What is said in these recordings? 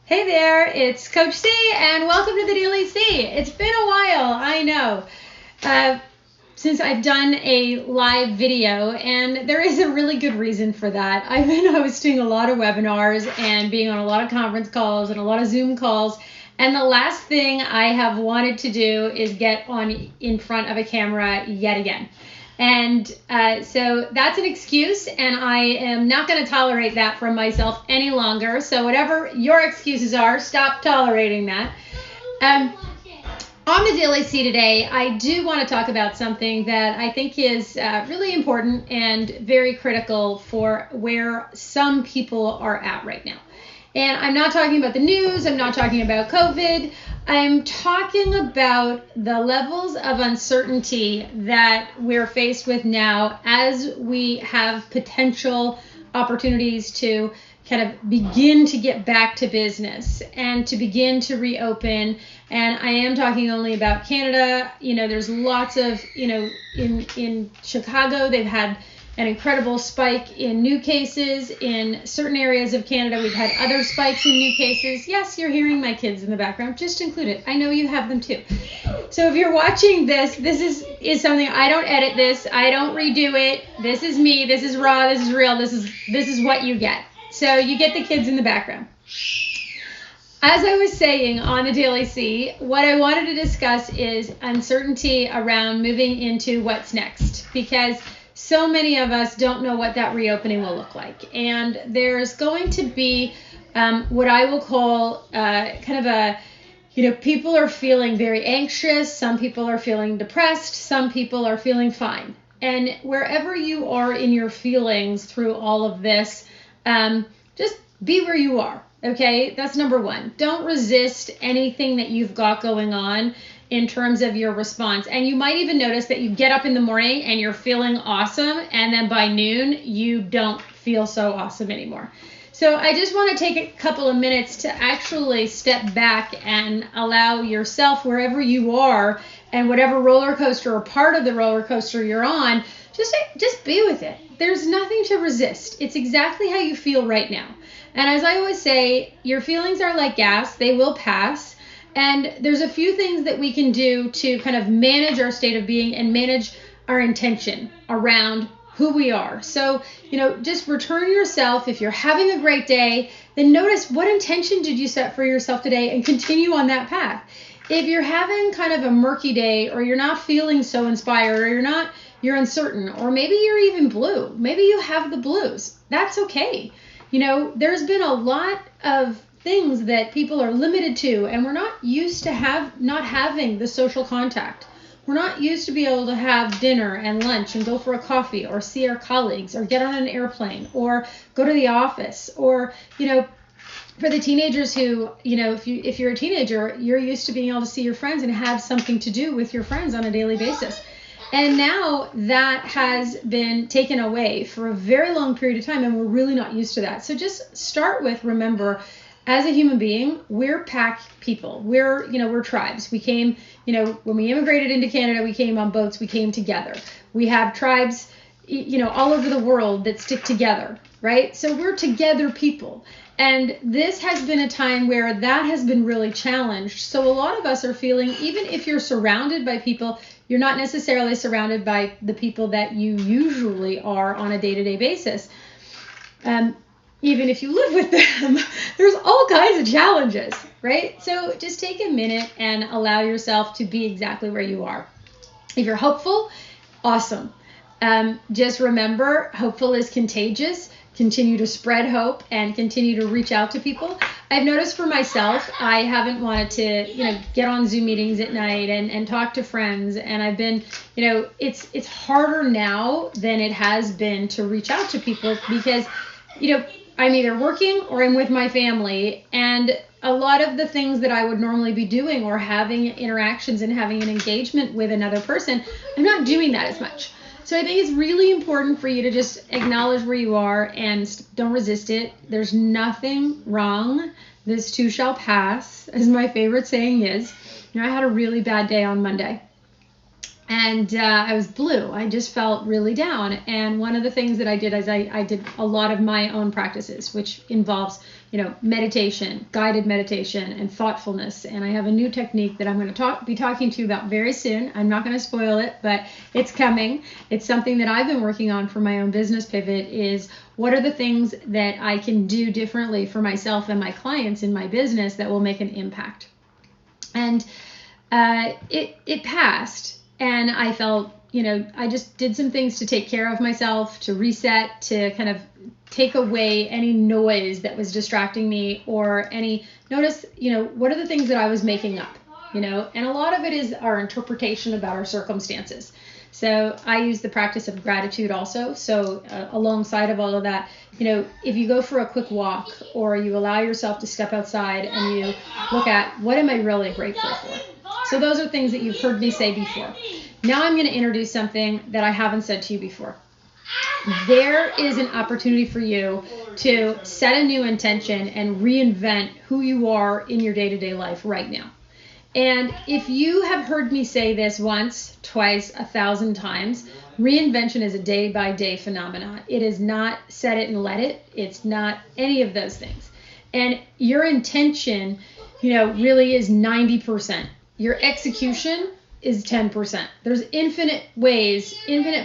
Hey there, it's Coach C, and welcome to the Daily C. It's been a while, I know, since I've done a live video, and there is a really good reason for that. I've been hosting a lot of webinars and being on a lot of conference calls and a lot of Zoom calls, and the last thing I have wanted to do is get on in front of a camera yet again. And so that's an excuse, and I am not going to tolerate that from myself any longer. So whatever your excuses are, stop tolerating that. On the Daily C today, I do want to talk about something that I think is really important and very critical for where some people are at right now. And I'm not talking about the news, I'm not talking about COVID, I'm talking about the levels of uncertainty that we're faced with now as we have potential opportunities to kind of begin to get back to business and to begin to reopen. And I am talking only about Canada. You know, there's lots of, in Chicago, they've had an incredible spike in new cases. In certain areas of Canada, we've had other spikes in new cases. Yes, you're hearing my kids in the background. Just include it. I know you have them too. So if you're watching this is something, I don't edit this. I don't redo it. This is me. This is raw. This is real. This is what you get. So you get the kids in the background. As I was saying on the Daily C, what I wanted to discuss is uncertainty around moving into what's next, because so many of us don't know what that reopening will look like. And there's going to be what I will call people are feeling very anxious. Some people are feeling depressed. Some people are feeling fine. And wherever you are in your feelings through all of this, just be where you are. Okay, that's number one. Don't resist anything that you've got going on in terms of your response. And you might even notice that you get up in the morning and you're feeling awesome, and then by noon you don't feel so awesome anymore. So I just want to take a couple of minutes to actually step back and allow yourself, wherever you are and whatever roller coaster or part of the roller coaster you're on, just be with it. There's nothing to resist. It's exactly how you feel right now. And as I always say, your feelings are like gas. They will pass. And there's a few things that we can do to kind of manage our state of being and manage our intention around who we are. So, just return yourself. If you're having a great day, then notice what intention did you set for yourself today and continue on that path. If you're having kind of a murky day, or you're not feeling so inspired, or you're uncertain, or maybe you're even blue. Maybe you have the blues. That's okay. There's been a lot of things that people are limited to, and we're not used to not having the social contact. We're not used to be able to have dinner and lunch and go for a coffee, or see our colleagues, or get on an airplane, or go to the office, or, for the teenagers who, if you're a teenager, you're used to being able to see your friends and have something to do with your friends on a daily basis. And now that has been taken away for a very long period of time, and we're really not used to that. So just start with, remember, as a human being, we're pack people. We're tribes. We came, when we immigrated into Canada, we came on boats. We came together. We have tribes, all over the world that stick together, right? So we're together people. And this has been a time where that has been really challenged. So a lot of us are feeling, even if you're surrounded by people, you're not necessarily surrounded by the people that you usually are on a day-to-day basis. Even if you live with them, there's all kinds of challenges, right? So just take a minute and allow yourself to be exactly where you are. If you're hopeful, awesome. Just remember, hopeful is contagious. Continue to spread hope and continue to reach out to people. I've noticed for myself, I haven't wanted to, get on Zoom meetings at night and talk to friends. And I've been, it's harder now than it has been to reach out to people because, I'm either working or I'm with my family. And a lot of the things that I would normally be doing, or having interactions and having an engagement with another person, I'm not doing that as much. So I think it's really important for you to just acknowledge where you are and don't resist it. There's nothing wrong. This too shall pass, as my favorite saying is. I had a really bad day on Monday. and I was blue. I just felt really down. And one of the things that I did is I did a lot of my own practices, which involves, meditation, guided meditation, and thoughtfulness. And I have a new technique that I'm going to be talking to you about very soon. I'm not going to spoil it, but it's coming. It's something that I've been working on for my own business pivot. Is what are the things that I can do differently for myself and my clients in my business that will make an impact? And it passed. And I felt, I just did some things to take care of myself, to reset, to kind of take away any noise that was distracting me, or notice, what are the things that I was making up, and a lot of it is our interpretation about our circumstances. So I use the practice of gratitude also. So alongside of all of that, if you go for a quick walk, or you allow yourself to step outside and you look at, what am I really grateful for? So those are things that you've heard me say before. Now I'm going to introduce something that I haven't said to you before. There is an opportunity for you to set a new intention and reinvent who you are in your day-to-day life right now. And if you have heard me say this once, twice, 1,000 times, reinvention is a day-by-day phenomenon. It is not set it and let it. It's not any of those things. And your intention, really is 90%. Your execution is 10%. There's infinite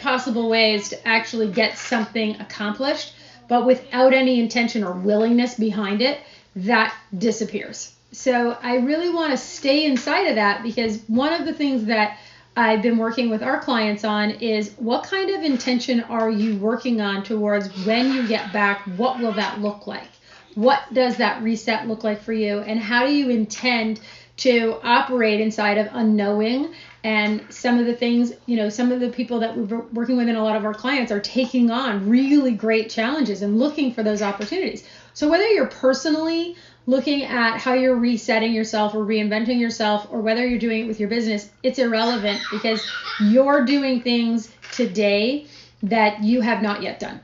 possible ways to actually get something accomplished, but without any intention or willingness behind it, that disappears. So I really want to stay inside of that, because one of the things that I've been working with our clients on is, what kind of intention are you working on towards when you get back? What will that look like? What does that reset look like for you? And how do you intend to operate inside of unknowing? And some of the things, some of the people that we're working with, and a lot of our clients, are taking on really great challenges and looking for those opportunities. So whether you're personally looking at how you're resetting yourself or reinventing yourself, or whether you're doing it with your business, it's irrelevant, because you're doing things today that you have not yet done.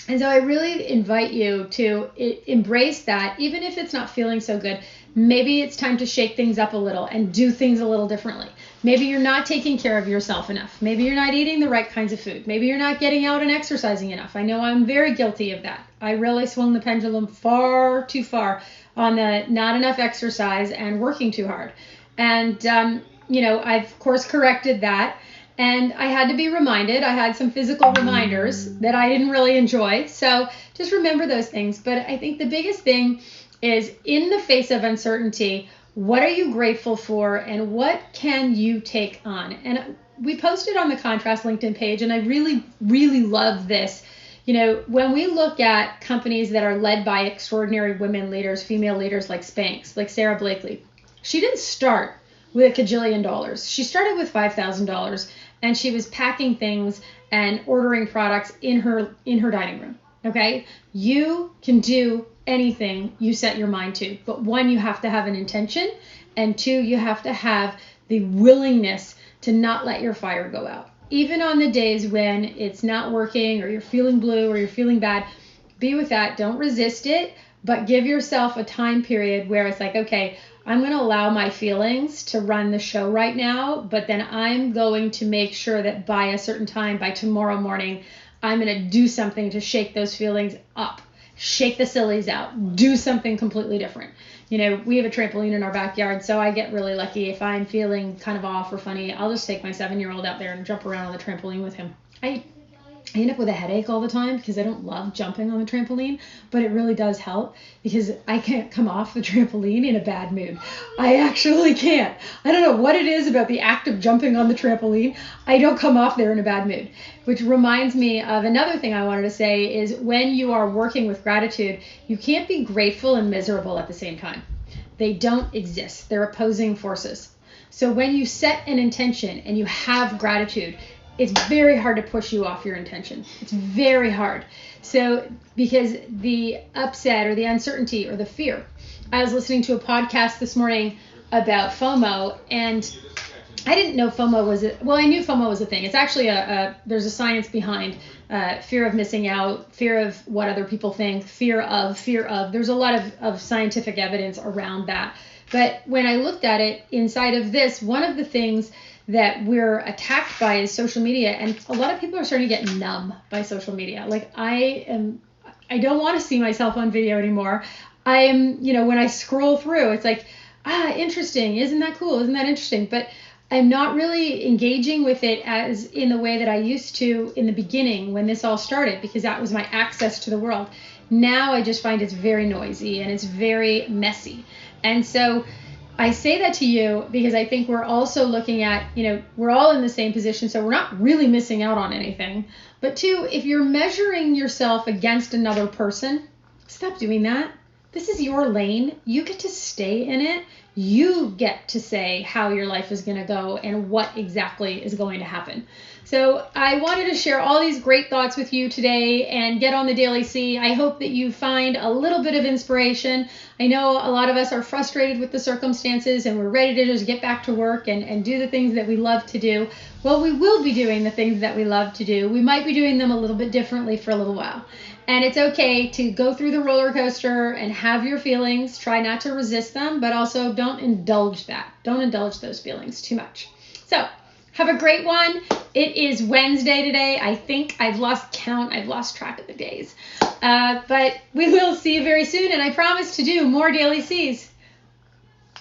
And so I really invite you to embrace that, even if it's not feeling so good. Maybe it's time to shake things up a little and do things a little differently. Maybe you're not taking care of yourself enough. Maybe you're not eating the right kinds of food. Maybe you're not getting out and exercising enough. I know I'm very guilty of that. I really swung the pendulum far too far on the not enough exercise and working too hard. And, I've of course corrected that. And I had to be reminded. I had some physical reminders that I didn't really enjoy. So just remember those things. But I think the biggest thing is, in the face of uncertainty, what are you grateful for, and what can you take on? And we posted on the Contrast LinkedIn page, and I really, really love this. When we look at companies that are led by extraordinary women leaders, female leaders like Spanx, like Sara Blakely, she didn't start with $1 kajillion. She started with $5,000, and she was packing things and ordering products in her dining room. Okay? You can do anything you set your mind to, but one, you have to have an intention, and two, you have to have the willingness to not let your fire go out. Even on the days when it's not working, or you're feeling blue, or you're feeling bad, be with that. Don't resist it, but give yourself a time period where it's like, okay, I'm going to allow my feelings to run the show right now, but then I'm going to make sure that by a certain time, by tomorrow morning, I'm going to do something to shake those feelings up, shake the sillies out, do something completely different. We have a trampoline in our backyard, so I get really lucky. If I'm feeling kind of off or funny, I'll just take my 7-year-old out there and jump around on the trampoline with him. I end up with a headache all the time because I don't love jumping on the trampoline, but it really does help, because I can't come off the trampoline in a bad mood. I actually can't. I don't know what it is about the act of jumping on the trampoline. I don't come off there in a bad mood, which reminds me of another thing I wanted to say is, when you are working with gratitude, you can't be grateful and miserable at the same time. They don't exist. They're opposing forces. So when you set an intention and you have gratitude, it's very hard to push you off your intention. It's very hard. So because the upset or the uncertainty or the fear, I was listening to a podcast this morning about FOMO, and I didn't know FOMO was I knew FOMO was a thing. It's actually there's a science behind fear of missing out, fear of what other people think, fear of. There's a lot of scientific evidence around that. But when I looked at it inside of this, one of the things that we're attacked by is social media. And a lot of people are starting to get numb by social media. Like I don't want to see myself on video anymore. When I scroll through, it's like, interesting. Isn't that cool? Isn't that interesting? But I'm not really engaging with it as in the way that I used to in the beginning when this all started, because that was my access to the world. Now I just find it's very noisy and it's very messy. And so I say that to you because I think we're also looking at, we're all in the same position, so we're not really missing out on anything. But two, if you're measuring yourself against another person, stop doing that. This is your lane. You get to stay in it. You get to say how your life is going to go and what exactly is going to happen. So I wanted to share all these great thoughts with you today and get on the Daily C. I hope that you find a little bit of inspiration. I know a lot of us are frustrated with the circumstances and we're ready to just get back to work and do the things that we love to do. Well, we will be doing the things that we love to do. We might be doing them a little bit differently for a little while. And it's okay to go through the roller coaster and have your feelings. Try not to resist them, but also don't indulge that. Don't indulge those feelings too much. So have a great one. It is Wednesday today. I think I've lost count. I've lost track of the days. But we will see you very soon. And I promise to do more Daily C's.